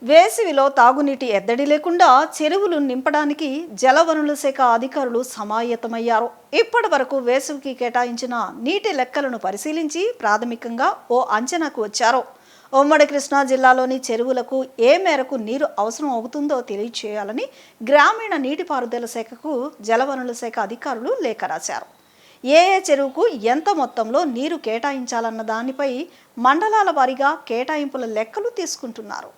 వేసవిలో తాగునీటి ఎద్దడి లేకుండా చెరువులు నింపడానికి జలవనరుల శాఖ అధికారులు సమాయత్తమయ్యారు. ఇప్పటి వరకు వేసవికి కేటాయించిన నీటి లెక్కలను పరిశీలించి ప్రాథమికంగా ఓ అంచనాకు వచ్చారు. ఉమ్మడి కృష్ణా జిల్లాలోని చెరువులకు ఏ మేరకు నీరు అవసరం అవుతుందో తెలియచేయాలని గ్రామీణ నీటిపారుదల శాఖకు జలవనరుల శాఖ అధికారులు లేఖ రాశారు. ఏ చెరువుకు ఎంత మొత్తంలో నీరు కేటాయించాలన్న దానిపై మండలాల వారీగా కేటాయింపుల లెక్కలు తీసుకుంటున్నారు.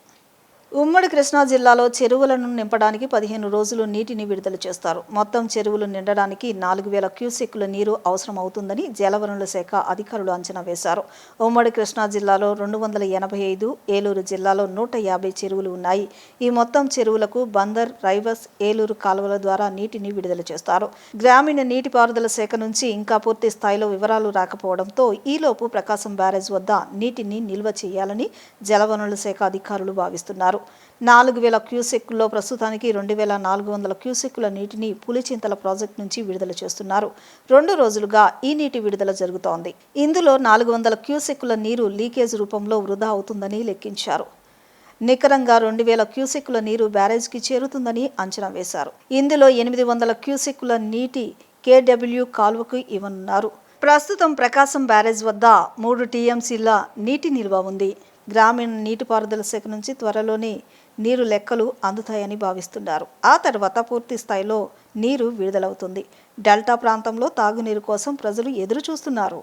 ఉమ్మడి కృష్ణా జిల్లాలో చెరువులను నింపడానికి 15 రోజులు నీటిని విడుదల చేస్తారు. మొత్తం చెరువులు నిండడానికి 4000 క్యూసెక్కుల నీరు అవసరం అవుతుందని జలవనరుల శాఖ అధికారులు అంచనా వేశారు. ఉమ్మడి కృష్ణా జిల్లాలో 285, ఏలూరు జిల్లాలో 150 చెరువులు ఉన్నాయి. ఈ మొత్తం చెరువులకు బందర్, రైవస్, ఏలూరు కాలువల ద్వారా నీటిని విడుదల చేస్తారు. గ్రామీణ నీటిపారుదల శాఖ నుంచి ఇంకా పూర్తి స్థాయిలో వివరాలు రాకపోవడంతో ఈలోపు ప్రకాశం బ్యారేజ్ వద్ద నీటిని నిల్వ చేయాలని జలవనరుల శాఖ అధికారులు భావిస్తున్నారు. 4000 క్యూసెక్కుల్లో ప్రస్తుతానికి 2400 క్యూసెక్కుల నీటిని పులిచింతల ప్రాజెక్టు నుంచి విడుదల చేస్తున్నారు. 2 రోజులుగా ఈ నీటి విడుదల జరుగుతోంది. ఇందులో 400 క్యూసెక్కుల నీరు లీకేజ్ రూపంలో వృధా అవుతుందని లెక్కించారు. నికరంగా 2000 క్యూసెక్కుల నీరు బ్యారేజ్కి చేరుతుందని అంచనా వేశారు. ఇందులో 800 క్యూసెక్కుల నీటి కేడబ్ల్యూ కాలువకు ఇవ్వనున్నారు. ప్రస్తుతం ప్రకాశం బ్యారేజ్ వద్ద 3 టీఎంసీల నీటి నిల్వ ఉంది. గ్రామీణ నీటిపారుదల శాఖ నుంచి త్వరలోనే నీరు లెక్కలు అందుతాయని భావిస్తున్నారు. ఆ తర్వాత పూర్తి స్థాయిలో నీరు విడుదలవుతుంది. డెల్టా ప్రాంతంలో తాగునీరు కోసం ప్రజలు ఎదురు చూస్తున్నారు.